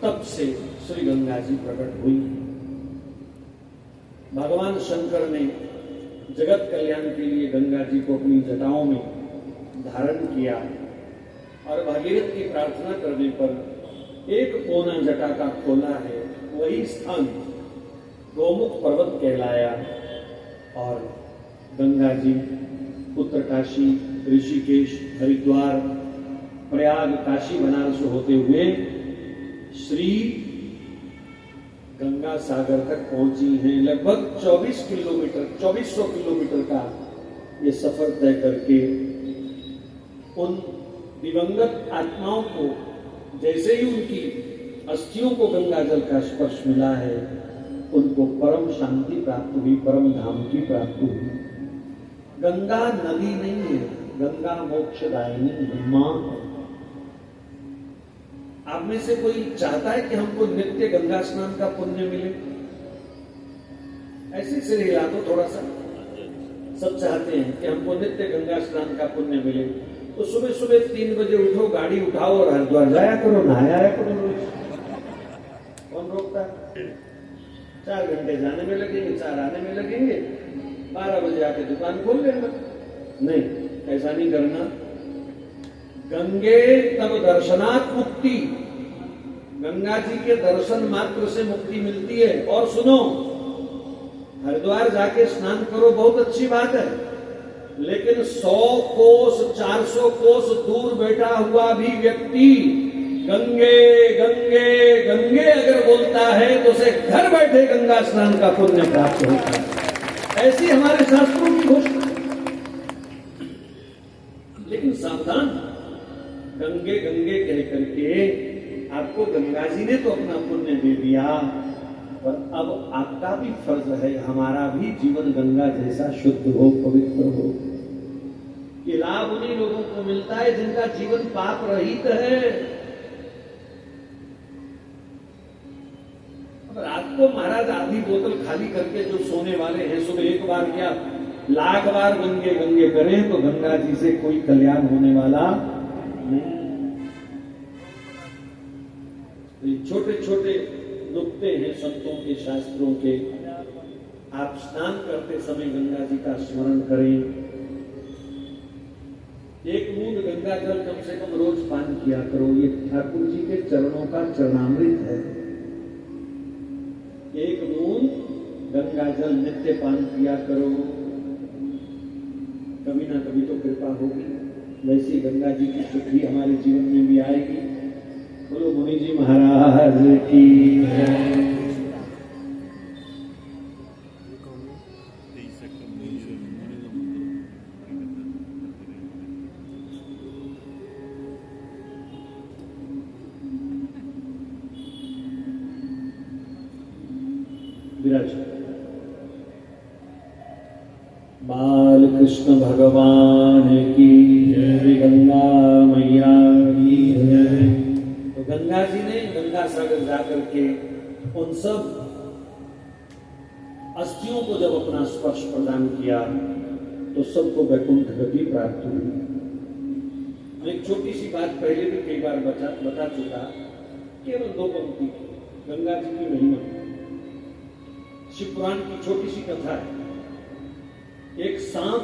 तब से श्री गंगा जी प्रकट हुई। भगवान शंकर ने जगत कल्याण के लिए गंगा जी को अपनी जटाओं में धारण किया और भागीरथ की प्रार्थना करने पर एक कोना जटा का खोला है, वही स्थान गौमुख पर्वत कहलाया और गंगा जी उत्तरकाशी, ऋषिकेश, हरिद्वार, प्रयाग, काशी, बनारस होते हुए श्री गंगा सागर तक पहुंची हैं। लगभग 2400 किलोमीटर का ये सफर तय करके उन दिवंगत आत्माओं को जैसे ही उनकी अस्थियों को गंगा जल का स्पर्श मिला है, उनको परम शांति प्राप्त हुई, परम धाम की प्राप्ति हुई। गंगा नदी नहीं है, गंगा मोक्षदायिनी है, मां है। आप में से कोई चाहता है कि हमको नित्य गंगा स्नान का पुण्य मिले? ऐसे सिर हिला दो थोड़ा सा। सब चाहते हैं कि हमको नित्य गंगा स्नान का पुण्य मिले, तो सुबह सुबह 3 बजे उठो, गाड़ी उठाओ और हरिद्वार जाया करो, नहाया करो रोज। कौन रोकता है? 4 घंटे जाने में लगेंगे, 4 आने में लगेंगे, 12 बजे आके दुकान खोल लेना। नहीं, ऐसा नहीं करना। गंगे तब दर्शनात् मुक्ति, गंगा जी के दर्शन मात्र से मुक्ति मिलती है। और सुनो, हरिद्वार जाके स्नान करो, बहुत अच्छी बात है, लेकिन 100 कोस 400 कोस दूर बैठा हुआ भी व्यक्ति गंगे गंगे गंगे अगर बोलता है तो उसे घर बैठे गंगा स्नान का पुण्य प्राप्त होता है। ऐसी हमारे शास्त्रों की घोषणा। लेकिन सावधान, गंगे गंगे कह करके आपको गंगा जी ने तो अपना पुण्य दे दिया, पर अब आपका भी फर्ज है, हमारा भी जीवन गंगा जैसा शुद्ध हो, पवित्र हो। ये लाभ उन्हीं लोगों को मिलता है जिनका जीवन पाप रहित है। अब रात को महाराज आधी बोतल खाली करके जो सोने वाले हैं, सुबह एक बार क्या 1,00,000 बार गंगे गंगे करें तो गंगा जी से कोई कल्याण होने वाला नहीं। छोटे छोटे नुक्ते हैं संतों के, शास्त्रों के। आप स्नान करते समय गंगा जी का स्मरण करें। 1 बूंद गंगा जल कम से कम रोज पान किया करो। ये ठाकुर जी के चरणों का चरणामृत है। 1 बूंद गंगा जल नित्य पान किया करो, कभी ना कभी तो कृपा होगी। वैसी गंगा जी की शुद्धि हमारे जीवन में भी आएगी। बोलो मुनि जी महाराज की जय। बाल कृष्ण भगवान की जय, गंगा मैया की जय। तो गंगा जी ने गंगा सागर जाकर के उन सब अस्थियों को जब अपना स्पर्श प्रदान किया तो सबको वैकुंठ गति प्राप्त हुई। मैं एक छोटी सी बात पहले भी कई बार बता चुका, केवल 2 पंक्ति गंगा जी की महिमा। शिव पुराण की छोटी सी कथा है। एक सांप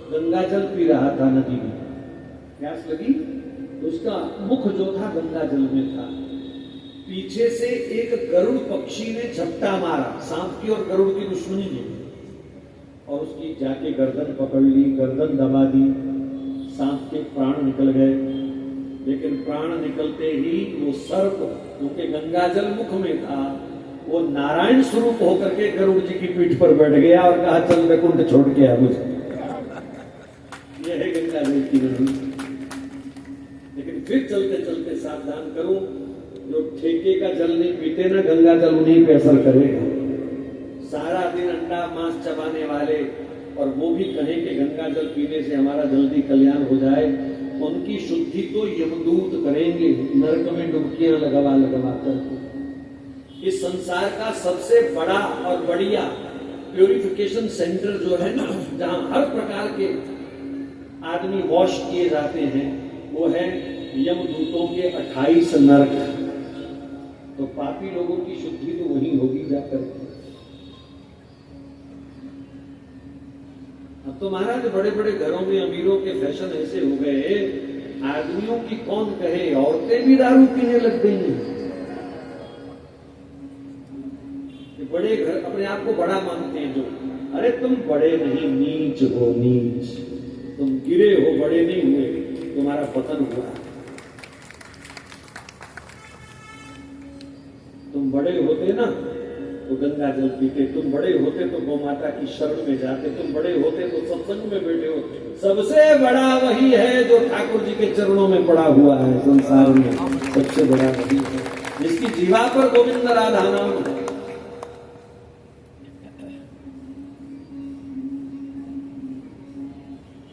गंगा जल पी रहा था नदी में, प्यास लगी तो उसका मुख जो था गंगा जल में था। पीछे से एक गरुड़ पक्षी ने झपटा मारा, सांप की और गरुड़ की दुश्मनी में, और उसकी जाके गर्दन पकड़ ली, गर्दन दबा दी। सांप के प्राण निकल गए, लेकिन प्राण निकलते ही वो सर्प क्योंकि गंगा जल मुख में था, वो नारायण स्वरूप होकर के गरुड़ जी की पीठ पर बैठ गया और कहा चल वैकुंठ छोड़ के आ मुझे। यह है गंगा जल की नदी। लेकिन फिर चलते चलते सावधान करो, जो ठेके का जल नहीं पीते ना, गंगा जल उन्हीं पे असर करेगा। सारा दिन अंडा मांस चबाने वाले और वो भी कहें कि गंगा जल पीने से हमारा जल्दी कल्याण हो जाए, उनकी शुद्धि तो यमदूत करेंगे, नरक में डुबकियां लगवा कर। इस संसार का सबसे बड़ा और बढ़िया प्यूरिफिकेशन सेंटर जो है ना, जहां हर प्रकार के आदमी वॉश किए जाते हैं, वो है यमदूतों के 28 नरक। तो पापी लोगों की शुद्धि तो वहीं होगी जाकर। अब तो महाराज बड़े बड़े घरों में अमीरों के फैशन ऐसे हो गए, आदमियों की कौन कहे, औरतें भी दारू पीने लग गई हैं। बड़े घर अपने आप को बड़ा मानते हैं जो, अरे तुम बड़े नहीं, नीच हो, नीच। तुम गिरे हो, बड़े नहीं हुए, तुम्हारा पतन हुआ। तुम बड़े होते ना तो गंगा जल पीते, तुम बड़े होते तो गौ माता की शरण में जाते, तुम बड़े होते तो सत्संग में बैठे होते। सबसे बड़ा वही है जो ठाकुर जी के चरणों में पड़ा हुआ है। संसार में सबसे बड़ा वही है जिसकी जीवा पर गोविंद राधा नाम है।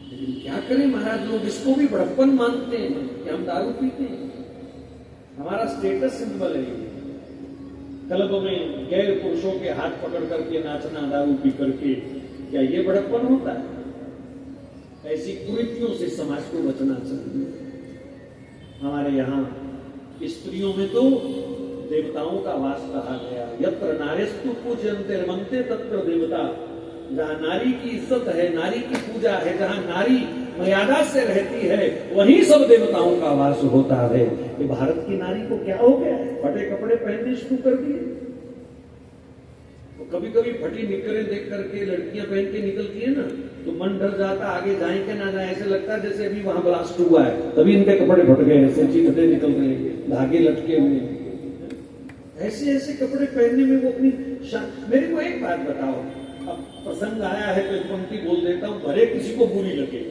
लेकिन क्या करें महाराज, लोग इसको भी बड़प्पन मानते हैं कि हम दारू पीते हैं, हमारा स्टेटस सिंबल है। क्लब में गैर पुरुषों के हाथ पकड़ करके नाचना दारू पी करके, क्या ये बड़प्पन होता है? ऐसी कुरीतियों से समाज को बचना चाहिए। हमारे यहाँ स्त्रियों में तो देवताओं का वास कहा गया, यत्र नारेस्तु पूज्यन्ते रमन्ते तत्र देवता। जहाँ नारी की इज्जत है, नारी की पूजा है, जहाँ नारी मर्यादा से रहती है, वहीं सब देवताओं का वास होता है। ये भारत की नारी को क्या हो गया है? फटे कपड़े पहनने शुरू कर दिए। तो कभी कभी फटी निकरें देख करके लड़कियां पहन के निकलती है ना, तो मन डर जाता, आगे जाए कि ना जाए। ऐसे लगता है जैसे अभी वहां ब्लास्ट हुआ है, तभी इनके कपड़े फट गए, ऐसे चीखते निकल रहे हैं, धागे लटके हुए। ऐसे ऐसे कपड़े पहनने में वो अपनी मेरे को एक बात बताओ, अब प्रसंग आया है तो एक पंक्ति बोल देता हूं, भले किसी को बुरी लगे।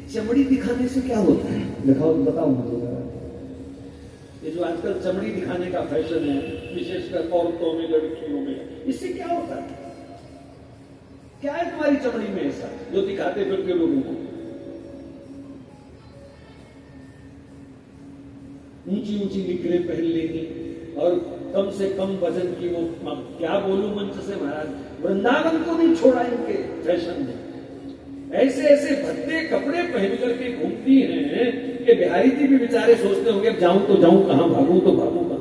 चमड़ी दिखाने से क्या होता है? दिखाओ, बताओ मुझे। ये जो आजकल चमड़ी दिखाने का फैशन है, विशेषकर औरतों में, लड़कियों में, इससे क्या होता है? क्या है तुम्हारी चमड़ी में ऐसा जो दिखाते फिरते लोगों को? ऊंची ऊंची निकरें पहन लेंगी और कम से कम वजन की वो, क्या बोलूं मंच से महाराज, वृंदावन को नहीं छोड़ा इनके फैशन ने। ऐसे ऐसे भद्दे कपड़े पहन करके घूमती हैं कि बिहारी जी भी बेचारे सोचते होंगे अब जाऊं तो जाऊं कहां, भागूं तो भागूं कहां।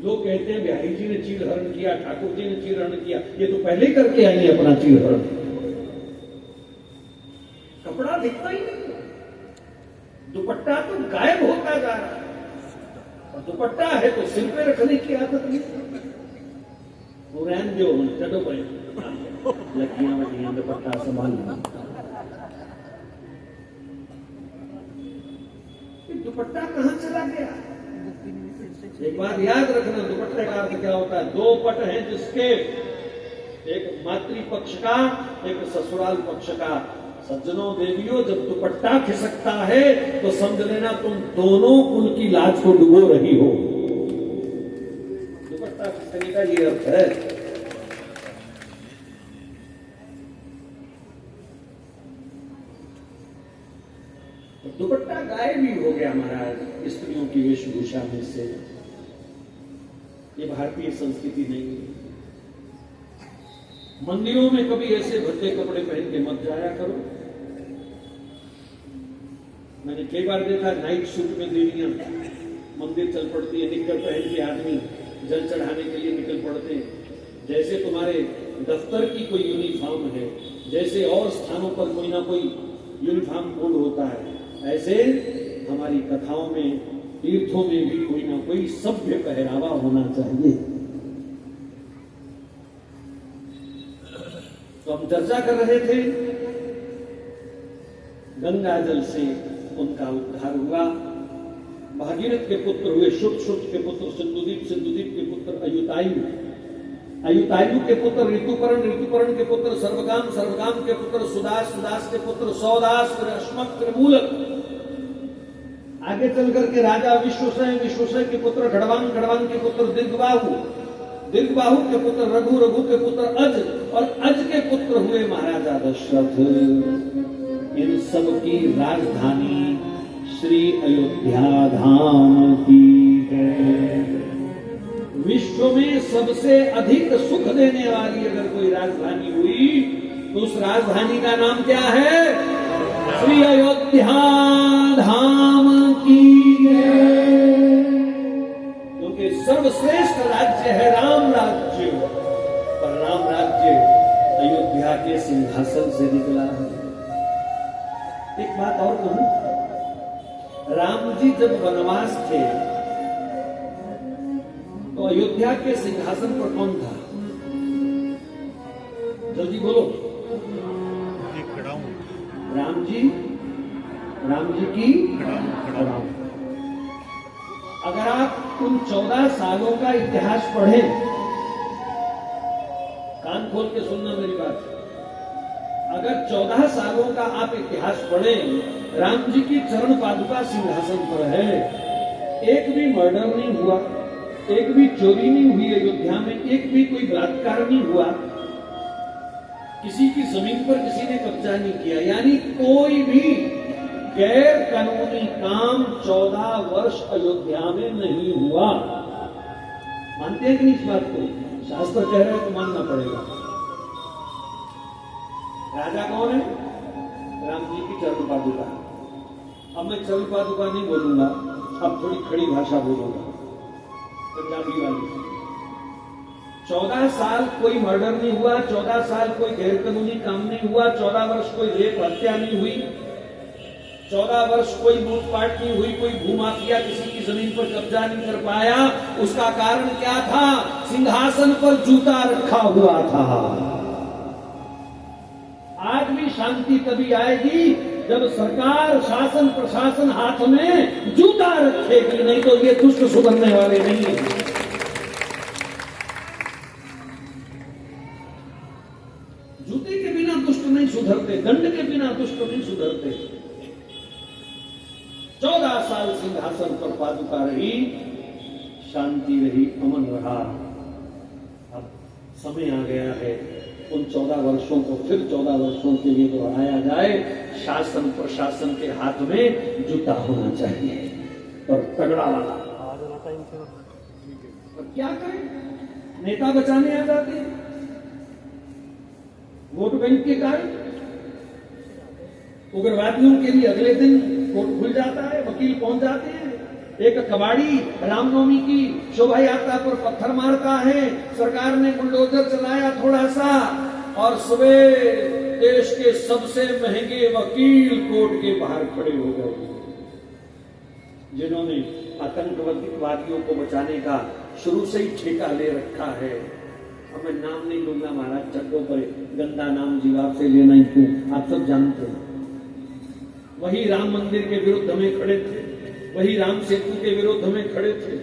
लोग कहते हैं बिहारी जी ने चीर हरण किया, ठाकुर जी ने चीर हरण किया, ये तो पहले करके आई है अपना चीर हरण। कपड़ा दिखता ही नहीं, दुपट्टा तो गायब होता जा रहा है, और दुपट्टा है तो सिर पे रखने की आदत नहीं। रहन दो, चलो भाई, लड़कियां बटियां दुपट्टा संभाल, दुपट्टा कहां चला गया? एक बात याद रखना, दुपट्टे का अर्थ क्या होता है? दो पट हैं जिसके, एक मातृ पक्ष का, एक ससुराल पक्ष का। सज्जनों देवियों, जब दुपट्टा खिसकता है तो समझ लेना तुम दोनों कुल की लाज को डुबो रही हो। दुपट्टा खिसकने का ये अर्थ है। दुपट्टा गायब ही हो गया महाराज स्त्रियों की वेशभूषा में से। ये भारतीय संस्कृति नहीं है। मंदिरों में कभी ऐसे भद्दे कपड़े पहन के मत जाया करो। मैंने कई बार देखा नाइट सूट में देवियां मंदिर चल पड़ती है, निक्कर पहन के आदमी जल चढ़ाने के लिए निकल पड़ते हैं। जैसे तुम्हारे दफ्तर की कोई यूनिफॉर्म है, जैसे और स्थानों पर कोई ना कोई यूनिफॉर्म कोड होता है, ऐसे हमारी कथाओं में, तीर्थों में भी कोई ना कोई सभ्य पहरावा होना चाहिए। तो हम चर्चा कर रहे थे, गंगा जल से उनका उद्धार हुआ। भागीरथ के पुत्र हुए शुट, शुट के पुत्र सिंधुदीप, सिंधुदीप के पुत्र अयुतायु, अयुतायु के पुत्र ऋतुपर्ण, ऋतुपर्ण के पुत्र सर्वगाम, सर्वगाम के पुत्र सुदास, सुदास के पुत्र सौदास, फिर अश्मक, फिर मूलक। आगे चल करके राजा विश्वसय, विश्वसय के पुत्र खड़वान, खड़वान के पुत्र दीर्घबाहु, दीर्घबाहु के पुत्र रघु, रघु के पुत्र अज, और अज के पुत्र हुए महाराजा दशरथ। इन सब की राजधानी श्री अयोध्या धाम की है। विश्व में सबसे अधिक सुख देने वाली अगर कोई राजधानी हुई तो उस राजधानी का नाम क्या है? श्री अयोध्या धाम की। बात और कहूं, राम जी जब वनवास थे तो अयोध्या के सिंहासन पर कौन था? जल्दी बोलो। राम जी की खड़ाऊ। अगर आप उन 14 सालों का इतिहास पढ़ें, कान खोल के सुनना मेरी बात, अगर 14 सालों का आप इतिहास पढ़ें, राम जी की चरण पादुका सिंहासन पर है। एक भी मर्डर नहीं हुआ, एक भी चोरी नहीं हुई अयोध्या में, एक भी कोई बलात्कार नहीं हुआ, किसी की जमीन पर किसी ने कब्जा नहीं किया, यानी कोई भी गैर कानूनी काम 14 वर्ष अयोध्या में नहीं हुआ। मानते हैं कि नहीं इस बात को? शास्त्र कह रहे हैं तो मानना पड़ेगा। राजा कौन है? राम जी की चरण पादुका। अब मैं चरण पादुका नहीं बोलूंगा, अब थोड़ी खड़ी भाषा बोलूंगा, पंजाबी वाली। 14 साल कोई मर्डर नहीं हुआ, 14 साल कोई गैर कानूनी काम नहीं हुआ, 14 वर्ष कोई रेप हत्या नहीं हुई, 14 वर्ष कोई लूटपाट नहीं हुई, कोई भूमाफिया किसी की जमीन पर कब्जा नहीं कर पाया। उसका कारण क्या था? सिंहासन पर जूता रखा हुआ था। आज भी शांति तभी आएगी जब सरकार, शासन, प्रशासन हाथ में जूता रखेगी, नहीं तो ये दुष्ट सुधरने वाले नहीं है। जूते के बिना दुष्ट नहीं सुधरते, दंड के बिना दुष्ट नहीं सुधरते। 14 साल सिंहासन पर पादुका रही, शांति रही, अमन रहा। अब समय आ गया है उन 14 वर्षों को फिर 14 वर्षों के लिए दोहराया जाए। शासन प्रशासन के हाथ में जूता होना चाहिए और तगड़ा वाला। और क्या करें? नेता बचाने आ जाते हैं वोट बैंक के कारण। उग्रवादियों के लिए अगले दिन कोर्ट खुल जाता है, वकील पहुंच जाते हैं। एक कबाड़ी रामनवमी की शोभा यात्रा पर पत्थर मारता है, सरकार ने बुलडोजर चलाया थोड़ा सा, और सुबह देश के सबसे महंगे वकील कोर्ट के बाहर खड़े हो गए, जिन्होंने आतंकवादियों को बचाने का शुरू से ही ठेका ले रखा है। अब मैं नाम नहीं लूंगा महाराज, चड्डों पर गंदा नाम जीवाब से लेना ही क्यों, आप सब जानते हैं। वही राम मंदिर के विरुद्ध में खड़े थे, वही राम सेतु के विरुद्ध में खड़े थे,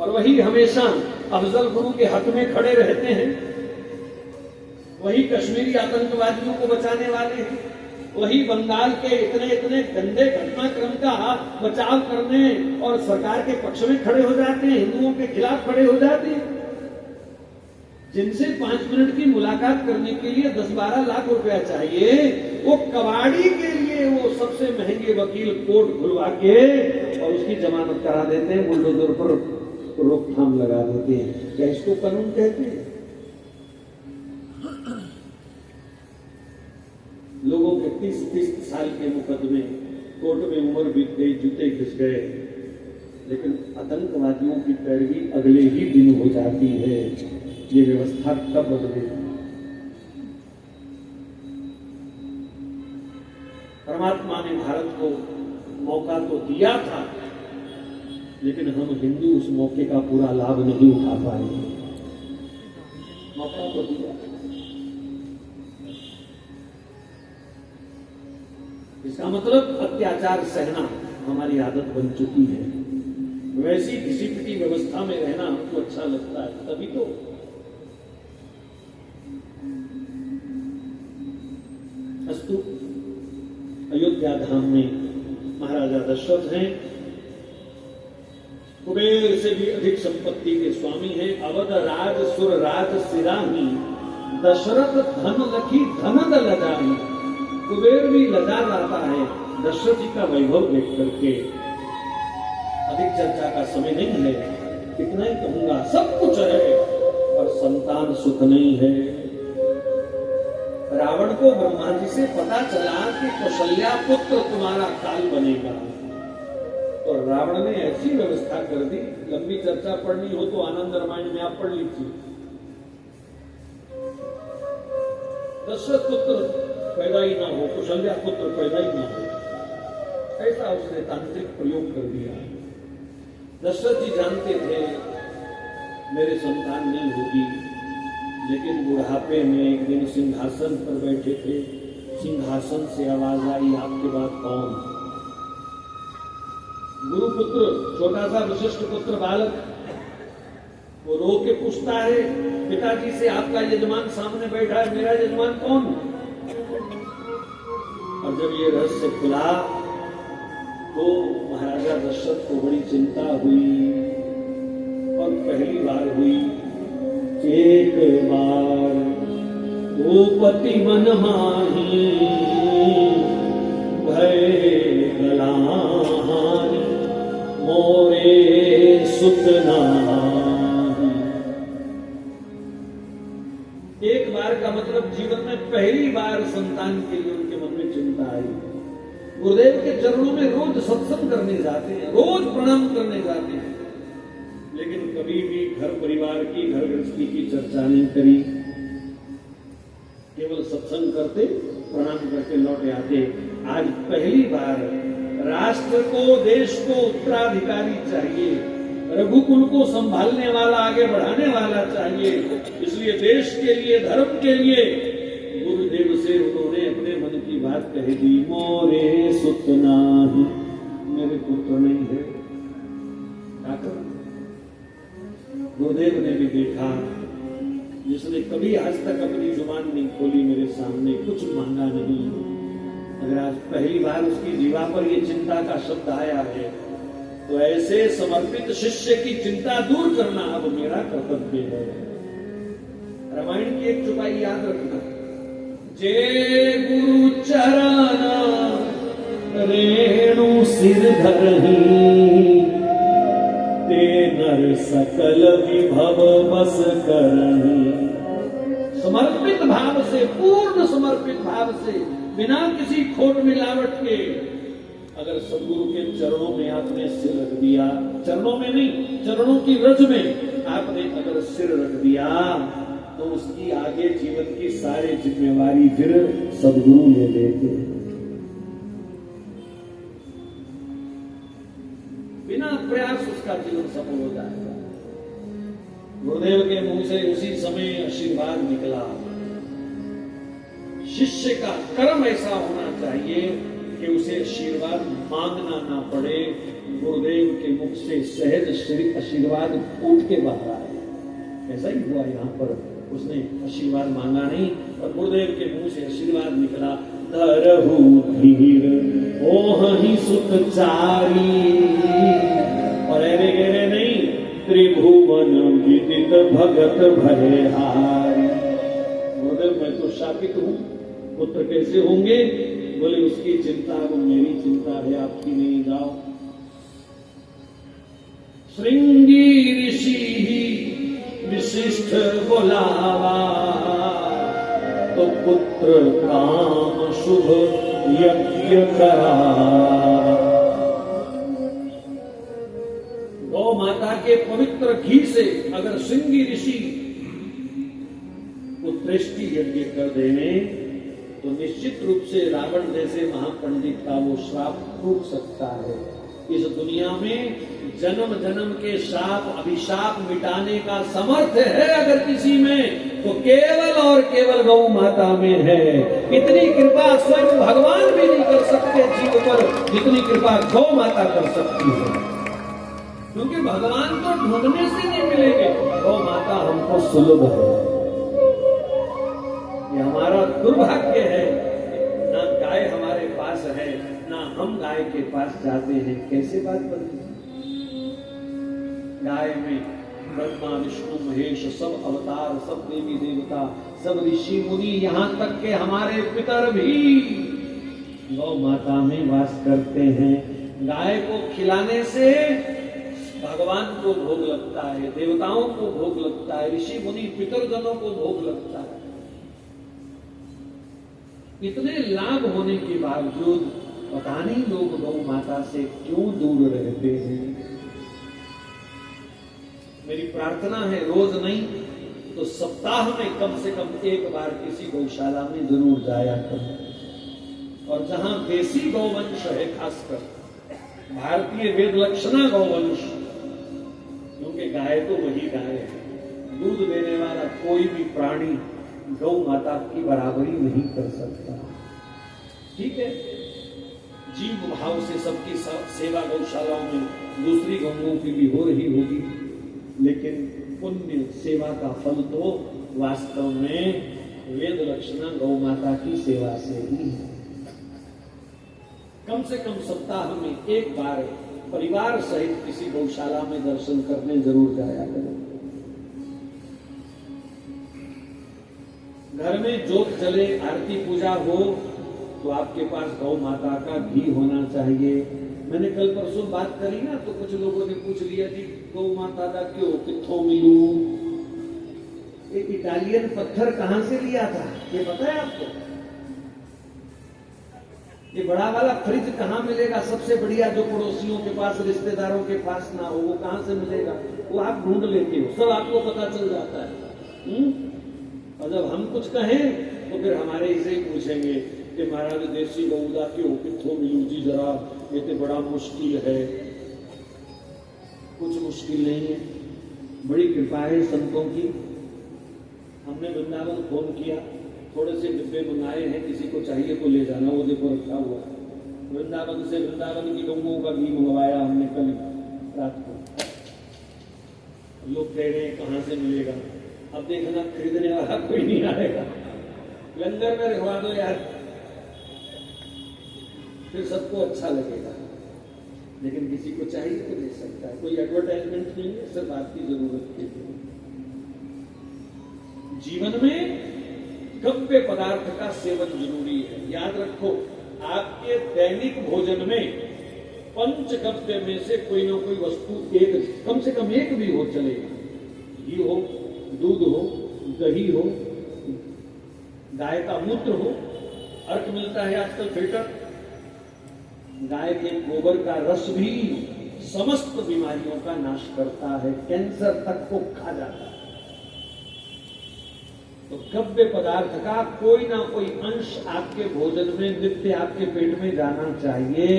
और वही हमेशा अफजल गुरु के हक में खड़े रहते हैं। वही कश्मीरी आतंकवादियों को बचाने वाले हैं, वही बंगाल के इतने इतने गंदे घटनाक्रम का बचाव करने और सरकार के पक्ष में खड़े हो जाते हैं, हिंदुओं के खिलाफ खड़े हो जाते हैं। जिनसे 5 मिनट की मुलाकात करने के लिए 10-12 लाख रुपया चाहिए, वो कबाड़ी के लिए वो सबसे महंगे वकील कोर्ट खुलवा के और उसकी जमानत करा देते हैं, बुलडोजर पर रोकथाम लगा देते हैं। क्या इसको कानून कहते हैं? लोगों के 30-30 साल के मुकदमे, कोर्ट में उम्र बीत गई, जूते घिस गए, लेकिन आतंकवादियों की पैरवी अगले ही दिन हो जाती है। ये व्यवस्था कब बदले? परमात्मा ने भारत को मौका तो दिया था, लेकिन हम हिंदू उस मौके का पूरा लाभ नहीं उठा पाए। मौका तो दिया, इसका मतलब अत्याचार सहना हमारी आदत बन चुकी है। वैसी घिसी पिटी व्यवस्था में रहना हमको अच्छा लगता है, तभी तो। अस्तु, अयोध्या धाम में महाराजा दशरथ हैं, कुबेर से भी अधिक संपत्ति के स्वामी हैं। अवध राज सुर राज सिराही, दशरथ धन लखी धनद लजाही। कुबेर भी लजा जाता है दशरथ जी का वैभव देख करके। अधिक चर्चा का समय नहीं है, इतना ही कहूंगा, सब कुछ है और संतान सुख नहीं है। रावण को ब्रह्मा जी से पता चला कि कौशल्या पुत्र तुम्हारा काल बनेगा, तो रावण ने ऐसी व्यवस्था कर दी। लंबी चर्चा पढ़नी हो तो आनंद रामायण में आप पढ़ लीजिए। दशरथ पुत्र पैदा ही ना हो, कौशल्या पुत्र पैदा ही ना हो, ऐसा उसने तांत्रिक प्रयोग कर दिया। दशरथ जी जानते थे मेरे संतान नहीं होगी, लेकिन बुढ़ापे में एक दिन सिंहासन पर बैठे थे, सिंहासन से आवाज आई, आपके बाद कौन? गुरुपुत्र, छोटा सा वशिष्ठ पुत्र बालक, वो रो के पूछता है पिताजी से, आपका यजमान सामने बैठा है, मेरा यजमान कौन? और जब ये रहस्य खुला तो महाराजा दशरथ को बड़ी चिंता हुई, और पहली बार हुई। एक बार भूपति मन माही, भय गलाहानी, मोरे सुतना। एक बार का मतलब जीवन में पहली बार संतान के लिए उनके मन में चिंता आई। गुरुदेव के चरणों में रोज सत्संग करने जाते हैं, रोज प्रणाम करने जाते हैं, लेकिन कभी भी घर परिवार की, घर गृहस्थी की चर्चा नहीं करी। केवल सत्संग करते, प्रणाम करके लौटे आते। आज पहली बार राष्ट्र को, देश को उत्तराधिकारी चाहिए, रघुकुल को संभालने वाला, आगे बढ़ाने वाला चाहिए। इसलिए देश के लिए, धर्म के लिए गुरुदेव से उन्होंने अपने मन की बात कह दी। मोरे सुतना ही, मेरे पुत्र नहीं है, क्या करूं? गुरुदेव ने भी देखा, जिसने कभी आज तक अपनी जुबान नहीं खोली, मेरे सामने कुछ मांगा नहीं, अगर आज पहली बार उसकी जीवा पर ये चिंता का शब्द आया है, तो ऐसे समर्पित शिष्य की चिंता दूर करना अब मेरा कर्तव्य है। रामायण की एक चुपाई याद रखना, जे गुरु चरण रेणु सिर धरही, ते नर सकल विभव बस करही। समर्पित भाव से, पूर्ण समर्पित भाव से, बिना किसी खोट मिलावट के अगर सदगुरु के चरणों में आपने सिर रख दिया, चरणों में नहीं, चरणों की रज में आपने अगर सिर रख दिया, तो उसकी आगे जीवन की सारी जिम्मेवारी फिर सदगुरु ले लेते। बिना प्रयास उसका जीवन सफल हो जाएगा। गुरुदेव के मुंह से उसी समय आशीर्वाद निकला। शिष्य का कर्म ऐसा होना चाहिए कि उसे आशीर्वाद मांगना ना पड़े। गुरुदेव के मुख से सहज आशीर्वाद फूट के बाहर आए। ऐसा ही हुआ यहाँ पर, उसने आशीर्वाद मांगा नहीं और गुरुदेव के मुंह से आशीर्वाद निकला। धरहु धीर ओहि सुखचारी, और ऐरे गहरे नहीं, त्रिभुवन विदित भगत भयहारी। गुरुदेव मैं तो शापित हूँ, पुत्र कैसे होंगे? बोले उसकी चिंता वो मेरी चिंता है, आपकी नहीं। जाओ, श्रृंगी ऋषि ही विशिष्ट बोलावा, तो पुत्र काम शुभ यज्ञ करा। गौ माता के पवित्र घी से अगर श्रृंगी ऋषि उत्कृष्टि यज्ञ कर देने, तो निश्चित रूप से रावण जैसे महापंडित का वो श्राप टूट सकता है। इस दुनिया में जन्म जन्म के शाप, अभिशाप मिटाने का समर्थ है अगर किसी में, तो केवल और केवल गौ माता में है। इतनी कृपा स्वयं भगवान भी नहीं कर सकते जीव पर, जितनी कृपा गौ माता कर सकती है। क्योंकि भगवान तो ढूंढने से नहीं मिलेंगे, गौ माता हमको सुलभ है। ये हमारा दुर्भाग्य है, ना गाय हमारे पास है, ना हम गाय के पास जाते हैं। कैसे बात बनती है? गाय में ब्रह्मा विष्णु महेश सब अवतार, सब देवी देवता, सब ऋषि मुनि, यहाँ तक के हमारे पितर भी गौ माता में वास करते हैं। गाय को खिलाने से भगवान को भोग लगता है, देवताओं को भोग लगता है, ऋषि मुनि पितरजनों को भोग लगता है। इतने लाभ होने के बावजूद पता नहीं लोग गौ माता से क्यों दूर रहते हैं। मेरी प्रार्थना है रोज नहीं तो सप्ताह में कम से कम एक बार किसी गौशाला में जरूर जाया करें। और जहां देसी गौवंश है, खासकर भारतीय वेद लक्षणा गौवंश, क्योंकि गाय तो वही गाय है, दूध देने वाला कोई भी प्राणी गौ माता की बराबरी नहीं कर सकता। ठीक है, जीव भाव से सबकी सेवा गौशालाओं में दूसरी गौओं की भी हो रही होगी, लेकिन पुण्य सेवा का फल तो वास्तव में वेद लक्षणा गौ माता की सेवा से ही है। कम से कम सप्ताह में एक बार परिवार सहित किसी गौशाला में दर्शन करने जरूर जाया करें। घर में जोत जले, आरती पूजा हो तो आपके पास गौ माता का घी होना चाहिए। मैंने कल परसों बात करी ना, तो कुछ लोगों ने पूछ लिया कि गौ माता का क्यों, कित्थों मिलू, एक इटालियन पत्थर कहां से लिया था ये पता है आपको? ये बड़ा वाला फ्रिज कहां मिलेगा, सबसे बढ़िया, जो पड़ोसियों के पास, रिश्तेदारों के पास ना हो, वो कहां से मिलेगा? वो आप ढूंढ लेते हो, सब आपको पता चल जाता है। और जब हम कुछ कहें तो फिर हमारे इसे ही पूछेंगे कि महाराज देसी गौदा क्यों, कित्थों मिलू जी, जरा ये तो बड़ा मुश्किल है। कुछ मुश्किल नहीं है, बड़ी कृपा है संतों की। हमने वृंदावन फोन किया, थोड़े से डिब्बे मंगाए हैं, किसी को चाहिए तो ले जाना, वो देखो रखा हुआ है। वृंदावन से वृंदावन की गौओं का घी मंगवाया हमने कल रात को। लोग कह रहे हैं कहां से मिलेगा, अब देखना खरीदने वाला कोई नहीं आएगा, लंगर में रखवा दो यार, फिर सबको अच्छा लगेगा। लेकिन किसी को चाहिए तो ले सकता है, कोई एडवर्टाइजमेंट नहीं है, सिर्फ आपकी जरूरत के लिए। जीवन में गव्य पदार्थ का सेवन जरूरी है। याद रखो, आपके दैनिक भोजन में पंचगव्य में से कोई ना कोई वस्तु एक, कम से कम एक भी हो चलेगा। घी हो, दूध हो, दही हो, गाय का मूत्र हो, अर्क मिलता है आजकल फिल्टर, गाय के गोबर का रस भी समस्त बीमारियों का नाश करता है, कैंसर तक को खा जाता है। तो गव्य पदार्थ का कोई ना कोई अंश आपके भोजन में नित्य आपके पेट में जाना चाहिए।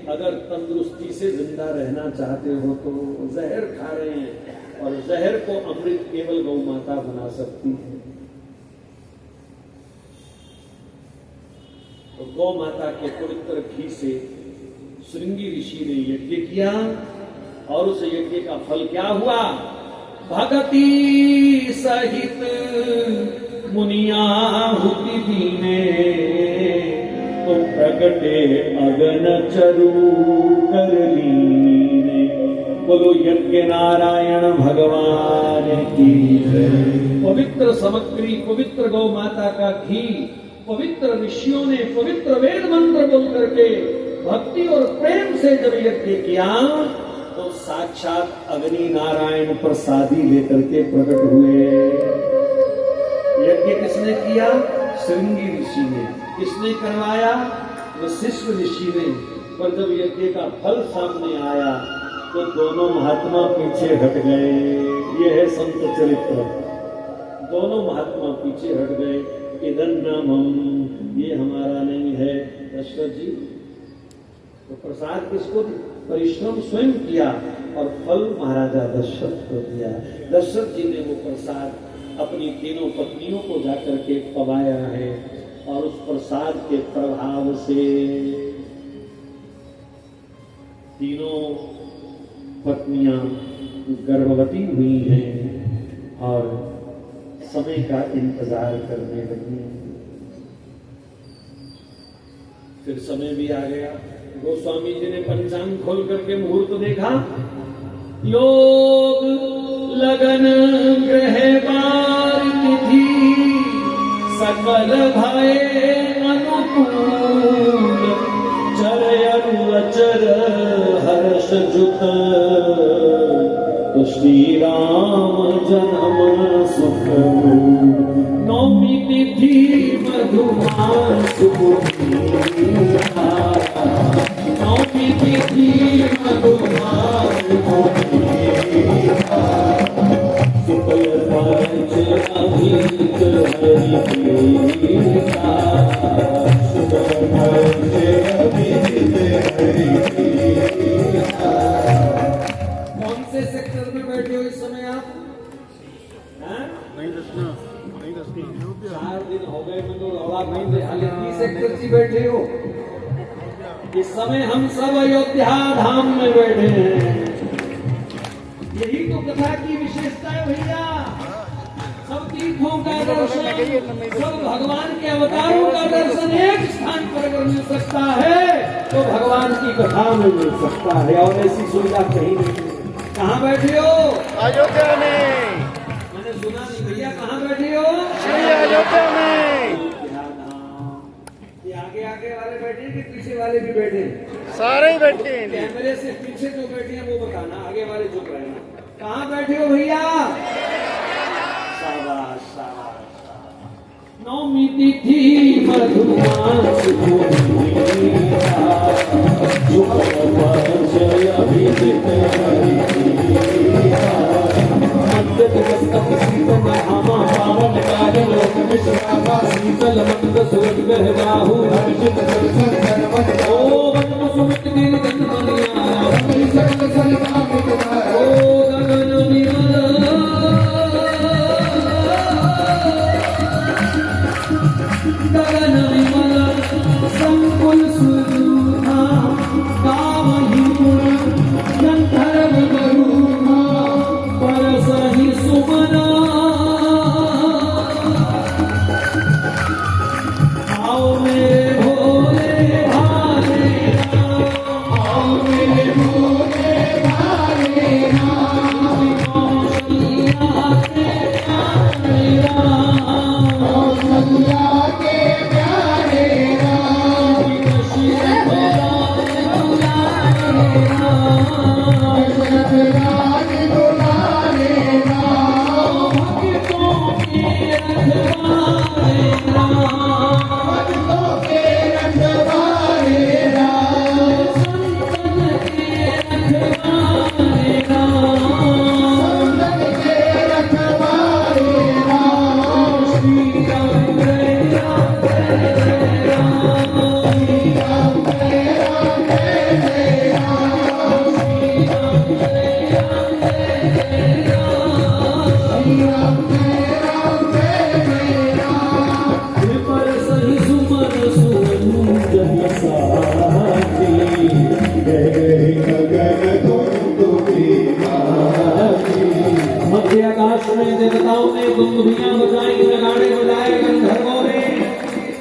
अगर तंदुरुस्ती से जिंदा रहना चाहते हो तो जहर खा रहे हैं, और जहर को अमृत केवल गौ माता बना सकती है। तो गौ माता के पवित्र घी से श्रृंगी ऋषि ने यज्ञ किया, और उस यज्ञ का फल क्या हुआ? भगति सहित मुनियाहुति दीने, तो प्रगटे अगन चरु कर लीने। बोलो यज्ञ नारायण भगवान की जय। पवित्र सामग्री, पवित्र गौ माता का घी, पवित्र ऋषियों ने पवित्र वेद मंत्र बोल करके भक्ति और प्रेम से जब यज्ञ किया, तो साक्षात अग्नि नारायण प्रसादी लेकर के प्रकट हुए। यज्ञ किसने किया? श्रृंगी ऋषि ने। किसने करवाया? वशिष्ठ ऋषि ने। पर जब यज्ञ का फल सामने आया तो दोनों महात्मा पीछे हट गए। ये है संत चरित्र। दोनों महात्मा पीछे हट गए, इदं न मम, ये हमारा नहीं है। दशरथ जी, तो प्रसाद किसको? परिश्रम स्वयं किया और फल महाराजा दशरथ को दिया। दशरथ जी ने वो प्रसाद अपनी तीनों पत्नियों को जाकर के पवाया है, और उस प्रसाद के प्रभाव से तीनों पत्नियां गर्भवती हुई हैं और समय का इंतजार करने लगी। फिर समय भी आ गया। गोस्वामी जी ने पंचांग खोल करके मुहूर्त देखा। योग लगन ग्रह बार तिथि सकल भय अनुकूल, चरयरु अचर हर्ष जुत, तो श्री राम जन्म सुख। नौमी तिथि मधुमास पूर्णिमा, नौमी तिथि मधुमास पूर्णिमा, शुक्ल पंच अभित हरि प्रीता, शुक्ल हाल सेक्टर से बैठे हो। इस समय हम सब अयोध्या धाम में बैठे हैं। यही तो कथा की विशेषता है भैया। सब तीर्थों का दर्शन, सब भगवान के अवतारों का दर्शन एक स्थान पर अगर मिल सकता है तो भगवान की कथा में मिल सकता है, और ऐसी सुविधा कहीं नहीं। कहाँ बैठे हो? अयोध्या में। मैंने सुना नहीं भैया, कहाँ बैठे हो? अयोध्या में। ये आगे आगे वाले बैठे हैं कि पीछे वाले भी बैठे हैं? सारे ही बैठे हैं। कैमरे से पीछे जो बैठे हैं वो बताना, आगे वाले चुप रहना। कहाँ बैठे हो भैया? शाबाश शाबाश। नौमी तिथि मधुमास शीतल मंद सूरज बहबाहु ओ वन सुमित गिरधन ओ गगन विमल संकुल सुधा गावहि गुण गंधर्व गरुड़ा परसहि सुमना आओ मेरे भोले भाले आओ मेरे भोले भाले मध्य आकाश में देवताओं ने गुंगुरियां बजाई, नगाड़े बजाए, गंधर्वों ने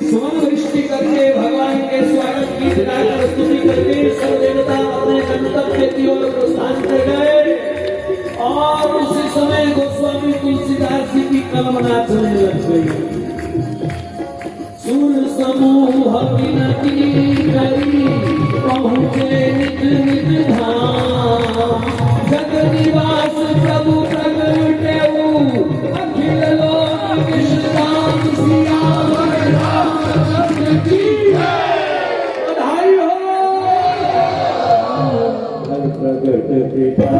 सुमन वृष्टि करके भगवान के स्वागत की गाकर स्तुति करके सब देवता अपने गंतव्य की ओर प्रस्थान कर गए। और उसी समय गोस्वामी तुलसीदास जी की कलमना चलने लग गई। सुर समूह विनती करी पहुँचे निज निज धाम, जग निवास प्रभु प्रगटे अखिल लोक विश्राम सियावर रामचंद्र की बधाई हो। प्रगट पिता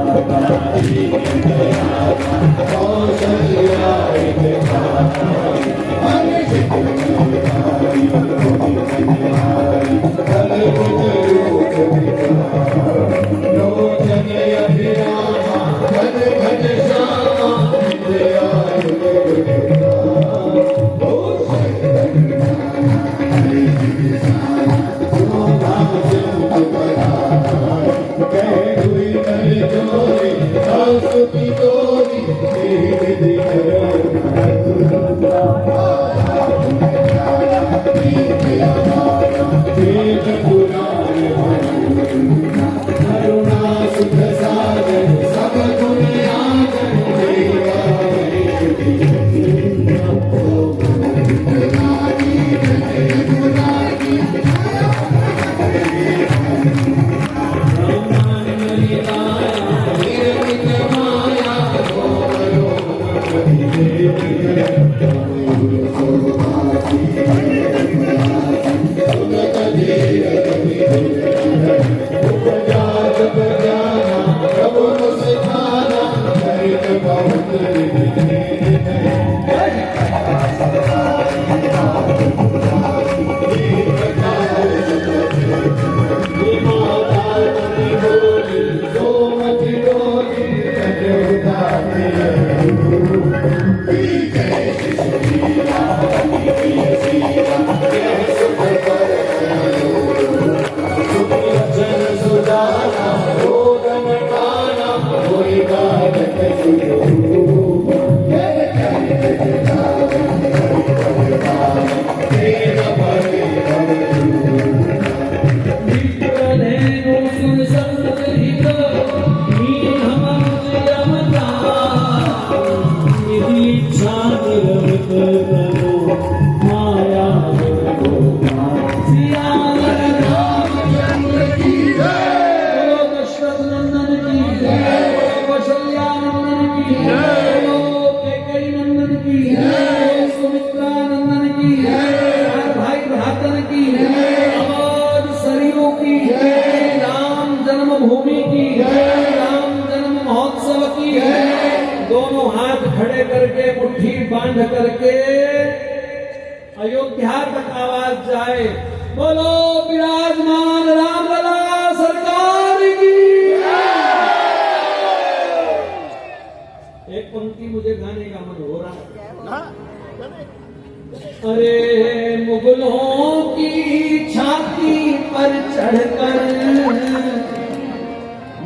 खड़े करके मुट्ठी बांध करके अयोध्या तक आवाज जाए, बोलो विराजमान रामलला सरकार की। एक पंक्ति मुझे गाने का मन हो रहा है। अरे मुगलों की छाती पर चढ़कर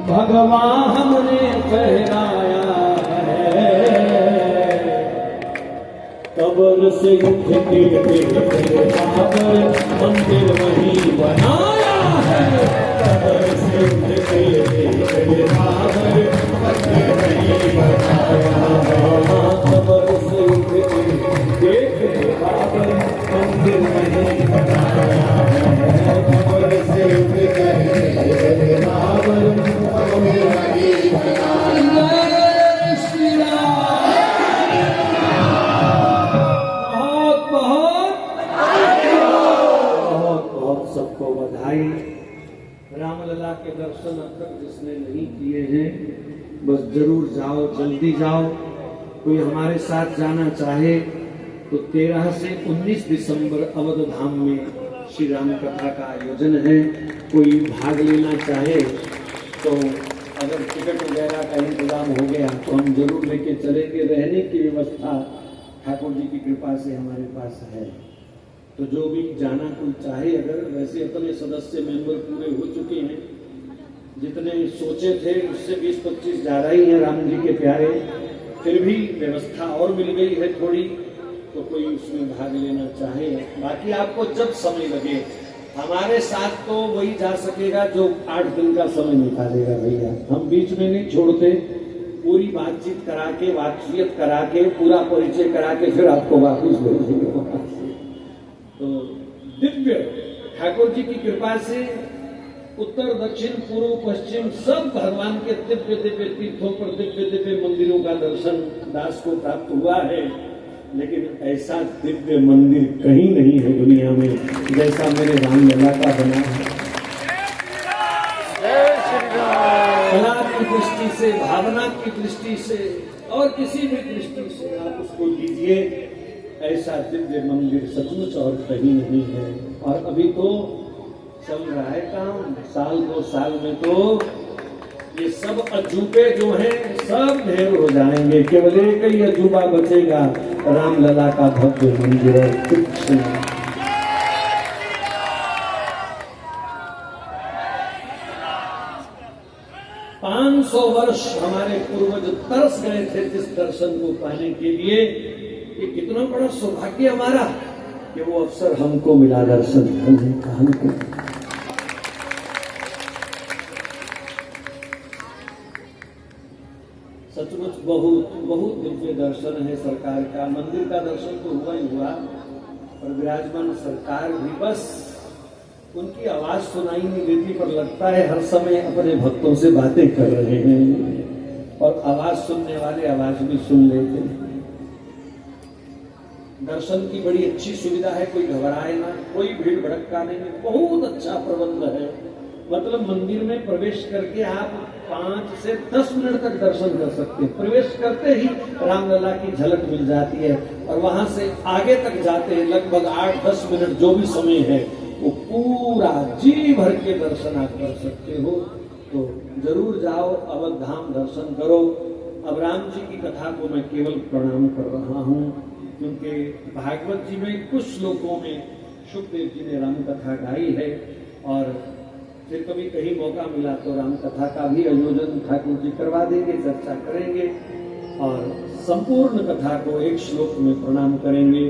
भगवान हमने फहराया है, कब्र से उठ के बाबर मंदिर वही बनाया है, कब्र से उठ के बाबर मंदिर वही बनाया है, कब्र से उठ के बाबर मंदिर वही बनाया है, कब्र से उठ के बाबर मंदिर वही बनाया है। सबको बधाई। रामलला के दर्शन अब तक जिसने नहीं किए हैं बस जरूर जाओ, जल्दी जाओ। कोई हमारे साथ जाना चाहे तो 13 से 19 दिसंबर अवध धाम में श्री राम कथा का आयोजन है। कोई भाग लेना चाहे तो अगर टिकट वगैरह का इंतजाम हो गया तो हम जरूर लेके चलेंगे। रहने की व्यवस्था ठाकुर जी की कृपा से हमारे पास है, तो जो भी जाना कोई चाहे अगर, वैसे अपने सदस्य मेंबर पूरे हो चुके हैं, जितने सोचे थे उससे 20-25 ज्यादा ही हैं राम जी के प्यारे, फिर भी व्यवस्था और मिल गई है थोड़ी, तो कोई उसमें भाग लेना चाहे। बाकी आपको जब समय लगे, हमारे साथ तो वही जा सकेगा जो 8 दिन का समय निकालेगा भैया। हम बीच में नहीं छोड़ते, पूरी बातचीत करा के, वाकफियत करा के, पूरा परिचय करा के फिर आपको वापस भेजेंगे वहां से। तो दिव्य ठाकुर जी की कृपा से उत्तर, दक्षिण, पूर्व, पश्चिम सब भगवान के दिव्य दिव्य तीर्थों पर, दिव्य दिव्य मंदिरों का दर्शन दास को प्राप्त हुआ है। लेकिन ऐसा दिव्य मंदिर कहीं नहीं है दुनिया में जैसा मेरे रामलला का बना है। कला की दृष्टि से, भावना की दृष्टि से और किसी भी दृष्टि से आप उसको लीजिए, ऐसा दिव्य मंदिर सचमुच और कहीं नहीं है। और अभी तो चल रहा है काम, 1-2 साल में तो ये सब अजूबे जो हैं सब ढेर हो जाएंगे, केवल एक ही अजूबा बचेगा, रामलला का भव्य मंदिर और कुछ नहीं। 500 वर्ष हमारे पूर्वज तरस गए थे जिस दर्शन को पाने के लिए। ये कितना बड़ा सौभाग्य हमारा कि वो अवसर हमको मिला दर्शन करने का। हमको सचमुच बहुत बहुत दिव्य दर्शन है सरकार का। मंदिर का दर्शन तो हुआ ही हुआ, और विराजमान सरकार भी बस उनकी आवाज सुनाई नहीं देती, पर लगता है हर समय अपने भक्तों से बातें कर रहे हैं, और आवाज सुनने वाले आवाज भी सुन लेते हैं। दर्शन की बड़ी अच्छी सुविधा है, कोई घबराए ना, कोई भीड़ भड़का नहीं, बहुत अच्छा प्रबंध है। मतलब मंदिर में प्रवेश करके आप 5 से 10 मिनट तक दर्शन कर सकते हैं। प्रवेश करते ही रामलला की झलक मिल जाती है, और वहां से आगे तक जाते हैं लगभग 8-10 मिनट जो भी समय है, वो पूरा जी भर के दर्शन आप कर सकते हो। तो जरूर जाओ, अवध धाम दर्शन करो। अब राम जी की कथा को मैं केवल प्रणाम कर रहा हूँ, क्योंकि भागवत जी में कुछ श्लोकों में शुकदेव जी ने राम कथा गाई है, और फिर कभी कहीं मौका मिला तो राम कथा का भी आयोजन ठाकुर जी करवा देंगे, चर्चा करेंगे, और संपूर्ण कथा को एक श्लोक में प्रणाम करेंगे।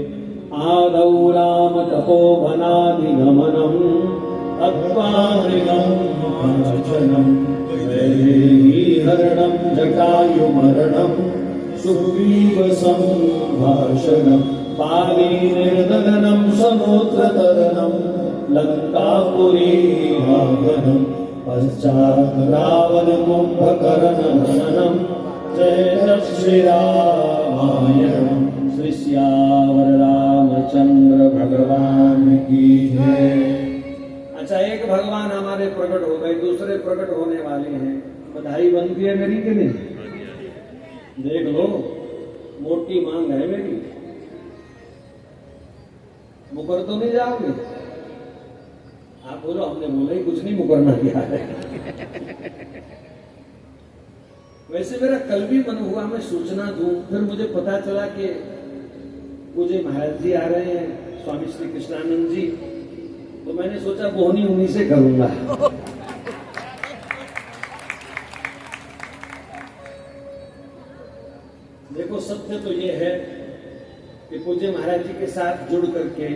आदौ राम तपोवनाधिगमनम् अध्वामृगम् काचनम् हरणम् जटायुमरणम् सुग्रीव संभाषणम् पाली निर्दलनम् समुद्रतरणम् लंकापुरी भावनम् पश्चात् रावण कुंभकर्ण जय श्री रामायणम्। श्री सियावर रामचंद्र भगवान की जय। अच्छा, एक भगवान हमारे प्रकट हो गए, दूसरे प्रकट होने वाले हैं। बधाई बनती है मेरी कि नहीं? देख लो, मोटी मांग है मेरी, मुकर तो नहीं जाओगे? आप बोलो हमने बोला ही कुछ नहीं, मुकरना क्या है। वैसे मेरा कल भी मन हुआ मैं सूचना दूं, फिर मुझे पता चला कि पूज्य महाराज जी आ रहे हैं, स्वामी श्री कृष्णानंद जी, तो मैंने सोचा बोहनी उन्हीं से करूंगा। देखो सत्य तो ये है कि पूज्य महाराज जी के साथ जुड़ करके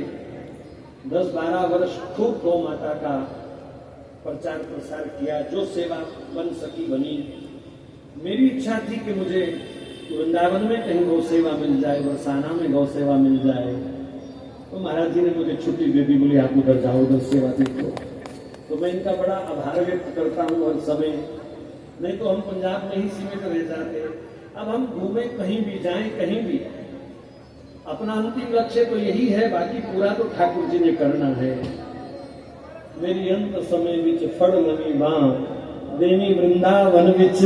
10-12 वर्ष खूब गौ माता का प्रचार प्रसार किया, जो सेवा बन सकी बनी। मेरी इच्छा थी कि मुझे वृंदावन में कहीं गौ सेवा मिल जाए, बरसाना में गौ सेवा मिल जाए, तो महाराज जी ने मुझे छुट्टी दे दी, बोली आप उधर जाओ, उधर सेवा देखो। तो मैं इनका बड़ा आभार व्यक्त करता हूँ हर समय, नहीं तो हम पंजाब में ही सीमित रह जाते। अब हम घूमे कहीं भी जाएं, कहीं भी अपना अंतिम लक्ष्य तो यही है, बाकी पूरा तो ठाकुर जी ने करना है। मेरी अंत समय विच फड़ लगी बां, देनी वृंदावन विच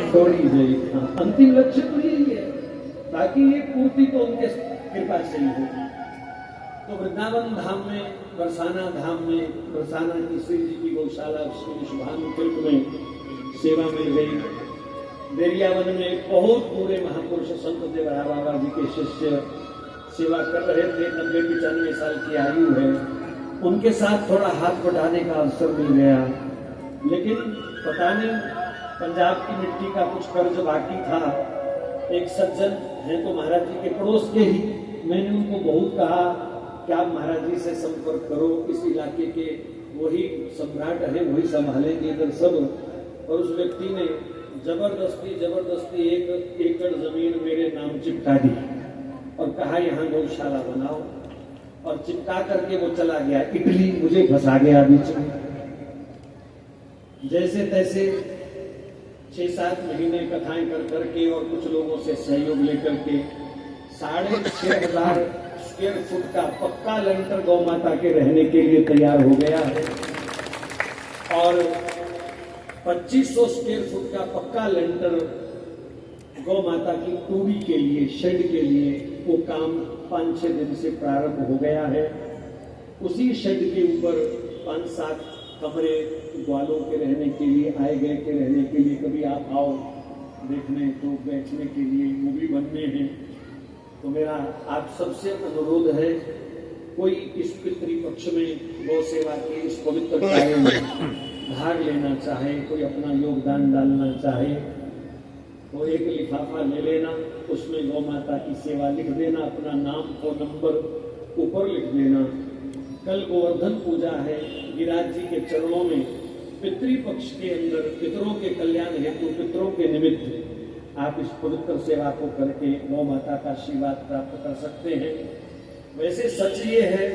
थोड़ी गई। अंतिम लक्ष्य तो यही है, बाकी ये पूर्ति तो उनके कृपा से ही होगी। तो वृंदावन धाम में, बरसाना धाम में, बरसाना की श्री जी की गौशाला श्री शुभानुकल्प में सेवा मिल गई। बेरियावन में बहुत पूरे महापुरुष संत देवरा बाबा जी के शिष्य सेवा कर रहे थे, 90-95 साल की आयु है, उनके साथ थोड़ा हाथ बटाने का अवसर मिल गया। लेकिन पता नहीं पंजाब की मिट्टी का कुछ कर्ज बाकी था। एक सज्जन हैं तो महाराज जी के पड़ोस के ही, मैंने उनको बहुत कहा कि आप महाराज जी से संपर्क करो, इस इलाके के वही सम्राट है, वही संभालेंगे इधर सब। और उस व्यक्ति ने जबरदस्ती 1 एकड़ जमीन मेरे नाम चिपका दी और कहा यहाँ गौशाला बनाओ, और चिपका करके वो चला गया इटली, मुझे फंसा गया बीच में। जैसे तैसे 6-7 महीने कथाएं कर करके और कुछ लोगों से सहयोग लेकर के 6,500 स्क्वायर फुट का पक्का लेंटर गौ माता के रहने के लिए तैयार हो गया है, और 2500 स्क्वायर फुट का पक्का लेंटर गौ माता की टूबी के लिए, शेड के लिए, वो काम 5-6 दिन से प्रारंभ हो गया है। उसी शेड के ऊपर 5-7 कमरे ग्वालों के रहने के लिए, आए गए के रहने के लिए, कभी आप आओ देखने तो बैठने के लिए वो भी बनने हैं। तो मेरा आप सबसे अनुरोध है, कोई इस पितृपक्ष में गौ सेवा के इस पवित्र कार्य में भाग लेना चाहे, कोई अपना योगदान डालना चाहे, तो एक लिफाफा ले लेना, उसमें गौ माता की सेवा लिख देना, अपना नाम फोन नंबर ऊपर लिख देना। कल गोवर्धन पूजा है, गिरिराज जी के चरणों में पितृपक्ष के अंदर पितरों के कल्याण हेतु, पितरों के निमित्त आप इस पवित्र सेवा को करके गौ माता का आशीर्वाद प्राप्त कर सकते हैं। वैसे सच ये है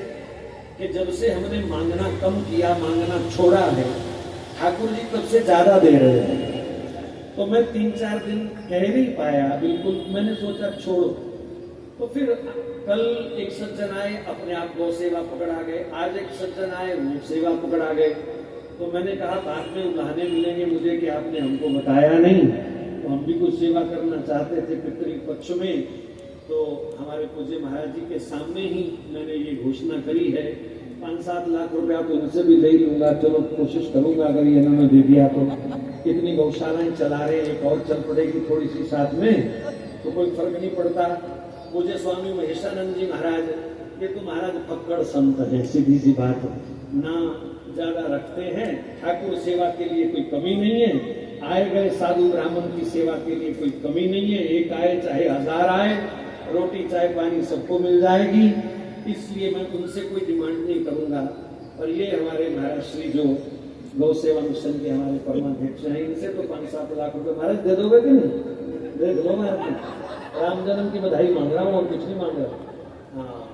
कि जब से हमने मांगना कम किया, मांगना छोड़ा है, ठाकुर जी तब से ज्यादा दे रहे हैं। तो मैं 3-4 दिन कह नहीं पाया, बिल्कुल मैंने सोचा छोड़ो। तो फिर कल एक सज्जन आए, अपने आप गौ सेवा पकड़ा गए, आज एक सज्जन आए, वो सेवा पकड़ा गए। तो मैंने कहा बाद में उल्लाने मिलेंगे मुझे कि आपने हमको बताया नहीं, तो हम भी कुछ सेवा करना चाहते थे पितृपक्ष में। तो हमारे पूज्य महाराज जी के सामने ही मैंने ये घोषणा करी है। 5-7 लाख रुपया तो इनसे भी ले लूंगा, चलो कोशिश करूंगा, अगर ये इन्होंने दे दिया तो। इतनी गौशालाएं चला रहे, एक और चल पड़ेगी थोड़ी सी साथ में, तो कोई फर्क नहीं पड़ता। पूज्य स्वामी महेशानंद जी महाराज, ये तो महाराज पक्कड़ संत है, सीधी सी बात, ना ज्यादा रखते हैं, ठाकुर सेवा के लिए कोई कमी नहीं है, आए गए साधु ब्राह्मण की सेवा के लिए कोई कमी नहीं है, एक आए चाहे 1000 आए, रोटी चाय पानी सबको मिल जाएगी। इसलिए मैं उनसे कोई डिमांड नहीं करूंगा। और ये हमारे महाराज श्री जो गौ सेवा मिशन के हमारे परमाध्यक्ष हैं, इनसे तो 5-7 लाख रुपए महाराज दे दोगे कि नहीं? दे दो। मैं राम जन्म की बधाई मांग रहा हूँ और कुछ नहीं मांग रहा। हाँ,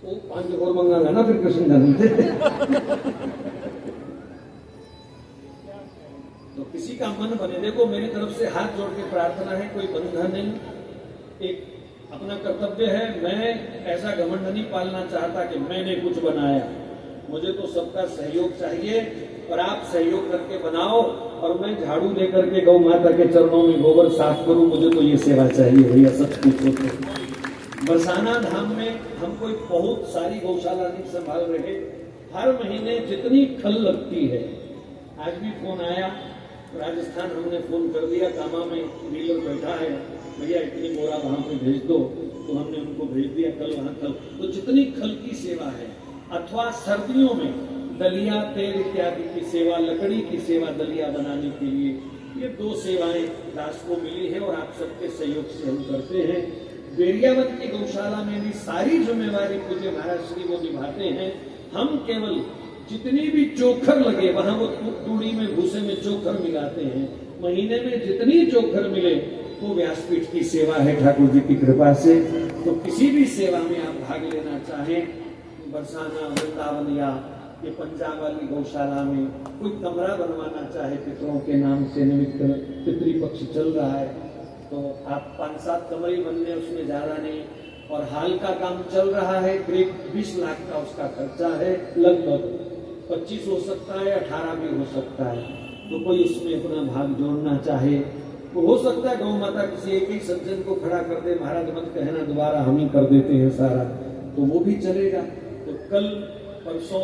वो 5 और मंगागा ना फिर कृष्ण जन्म से। तो किसी का मन बने, देखो मेरी तरफ से हाथ जोड़ के प्रार्थना है, कोई बंधन नहीं, एक अपना कर्तव्य है। मैं ऐसा घमंड नहीं पालना चाहता कि मैंने कुछ बनाया, मुझे तो सबका सहयोग चाहिए और आप सहयोग करके बनाओ और मैं झाड़ू दे करके गौ माता के चरणों में गोबर साफ करूं, मुझे तो ये सेवा चाहिए भैया, सच कुछ होते। बरसाना धाम में हम कोई बहुत सारी गौशाला नहीं संभाल रहे, हर महीने जितनी खल लगती है, आज भी फोन आया राजस्थान, हमने फोन कर दिया, कामा में डीलर बैठा है, भैया इतनी बोरा वहां पे भेज दो, तो हमने उनको भेज दिया कल वहां खल। तो जितनी खल की सेवा है, अथवा सर्दियों में दलिया तेल इत्यादि की सेवा, लकड़ी की सेवा दलिया बनाने के लिए, ये 2 सेवाएं दास को मिली है और आप सबके सहयोग से हम करते हैं। बेरियावत की गौशाला में भी सारी जिम्मेवारी पूज्य महाराज श्री वो निभाते हैं। हम केवल जितनी भी चोखर लगे, वहां वो तूड़ी में भूसे में चोखर मिलाते हैं, महीने में जितनी चोखर मिले वो व्यासपीठ की सेवा है ठाकुर जी की कृपा से। तो किसी भी सेवा में आप भाग लेना चाहें, बरसाना, वृंदावन या ये पंजाब वाली गौशाला में कोई कमरा बनवाना चाहे पितरों के नाम से, निमित्त पितृपक्ष चल रहा है, तो आप 5-7 कमरे बनने, उसमें ज्यादा नहीं, और हाल का काम चल रहा है, करीब 20 लाख का उसका खर्चा है, लगभग 25 हो सकता है, 18 भी हो सकता है। तो कोई उसमें अपना भाग जोड़ना चाहे तो हो सकता है गौ माता किसी एक ही सज्जन को खड़ा कर दे, महाराज मत कहना दोबारा हम ही कर देते हैं सारा, तो वो भी चलेगा। तो कल परसों